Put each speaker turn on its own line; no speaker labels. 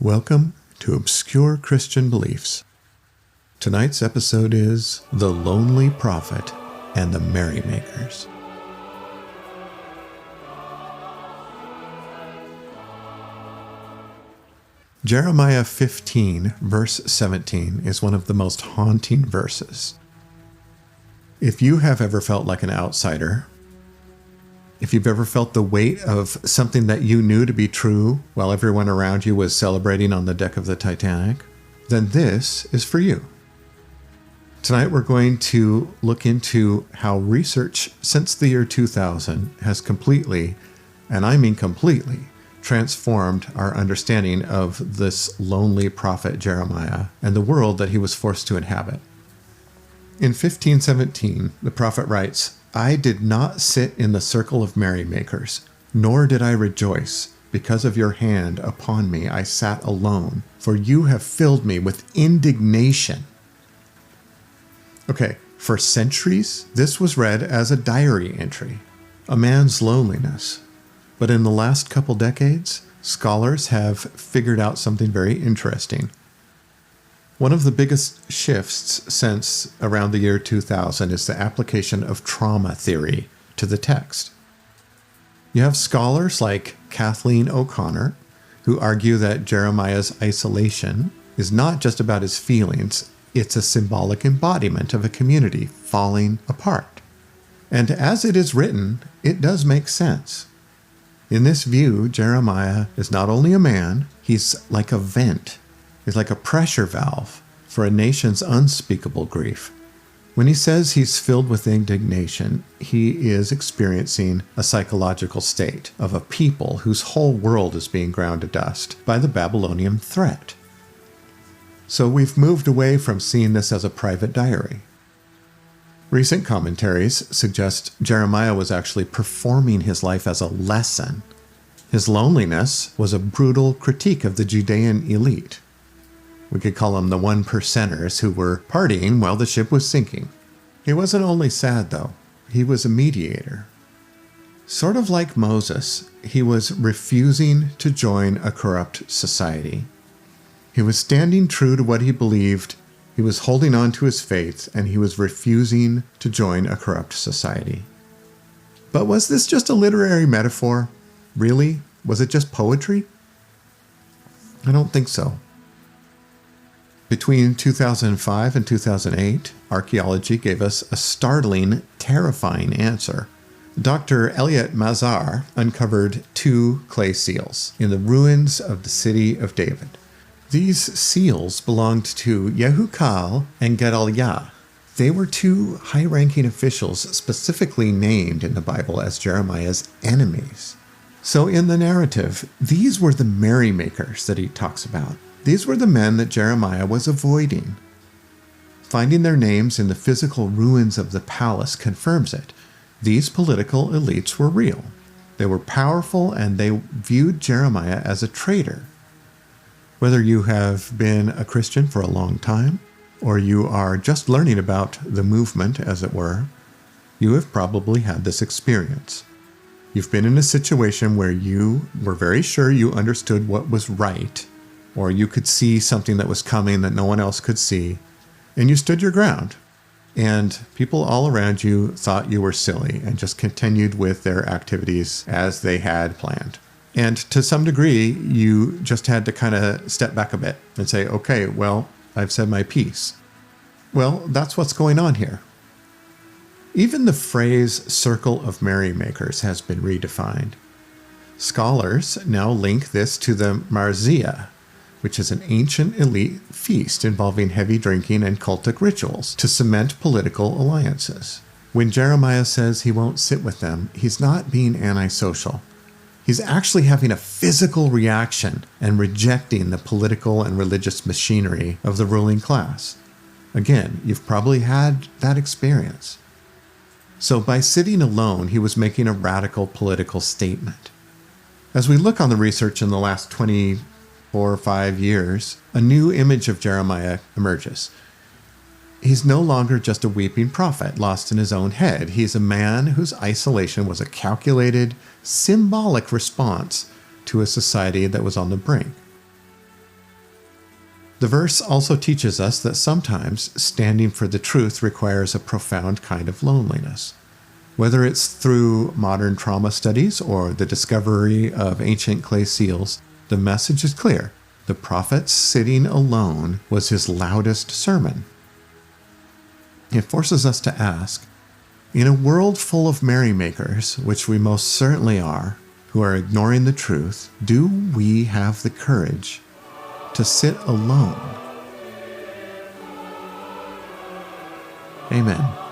Welcome to Obscure Christian Beliefs. Tonight's episode is The Lonely Prophet and the Merrymakers. Jeremiah 15, verse 17 is one of the most haunting verses. If you have ever felt like an outsider, if you've ever felt the weight of something that you knew to be true while everyone around you was celebrating on the deck of the Titanic, then this is for you. Tonight we're going to look into how research since the year 2000 has completely, and I mean completely, transformed our understanding of this lonely prophet Jeremiah and the world that he was forced to inhabit. In 1517, the prophet writes, "I did not sit in the circle of merrymakers, nor did I rejoice. Because of your hand upon me I sat alone, for you have filled me with indignation." Okay, for centuries, this was read as a diary entry, a man's loneliness. But in the last couple decades, scholars have figured out something very interesting. One of the biggest shifts since around the year 2000 is the application of trauma theory to the text. You have scholars like Kathleen O'Connor, who argue that Jeremiah's isolation is not just about his feelings, it's a symbolic embodiment of a community falling apart. And as it is written, it does make sense. In this view, Jeremiah is not only a man, he's like a vent. He's like a pressure valve for a nation's unspeakable grief. When he says he's filled with indignation, he is experiencing a psychological state of a people whose whole world is being ground to dust by the Babylonian threat. So we've moved away from seeing this as a private diary. Recent commentaries suggest Jeremiah was actually performing his life as a lesson. His loneliness was a brutal critique of the Judean elite. We could call them the 1%ers who were partying while the ship was sinking. He wasn't only sad, though. He was a mediator. Sort of like Moses, he was refusing to join a corrupt society. He was standing true to what he believed, he was holding on to his faith, and he was refusing to join a corrupt society. But was this just a literary metaphor? Really? Was it just poetry? I don't think so. Between 2005 and 2008, archaeology gave us a startling, terrifying answer. Dr. Elliot Mazar uncovered 2 clay seals in the ruins of the city of David. These seals belonged to Yehukal and Gedaliah. They were 2 high-ranking officials specifically named in the Bible as Jeremiah's enemies. So in the narrative, these were the merrymakers that he talks about. These were the men that Jeremiah was avoiding. Finding their names in the physical ruins of the palace confirms it. These political elites were real. They were powerful, and they viewed Jeremiah as a traitor. Whether you have been a Christian for a long time, or you are just learning about the movement, as it were, you have probably had this experience. You've been in a situation where you were very sure you understood what was right, or you could see something that was coming that no one else could see, and you stood your ground. And people all around you thought you were silly and just continued with their activities as they had planned. And to some degree, you just had to kind of step back a bit and say, okay, well, I've said my piece. Well, that's what's going on here. Even the phrase circle of merrymakers has been redefined. Scholars now link this to the Marzia, which is an ancient elite feast involving heavy drinking and cultic rituals to cement political alliances. When Jeremiah says he won't sit with them, he's not being antisocial. He's actually having a physical reaction and rejecting the political and religious machinery of the ruling class. Again, you've probably had that experience. So by sitting alone, he was making a radical political statement. As we look on the research in the last 24 or 5 years, a new image of Jeremiah emerges. He's no longer just a weeping prophet lost in his own head. He's a man whose isolation was a calculated, symbolic response to a society that was on the brink. The verse also teaches us that sometimes standing for the truth requires a profound kind of loneliness. Whether it's through modern trauma studies or the discovery of ancient clay seals, the message is clear. The prophet sitting alone was his loudest sermon. It forces us to ask, in a world full of merrymakers, which we most certainly are, who are ignoring the truth, do we have the courage to sit alone? Amen.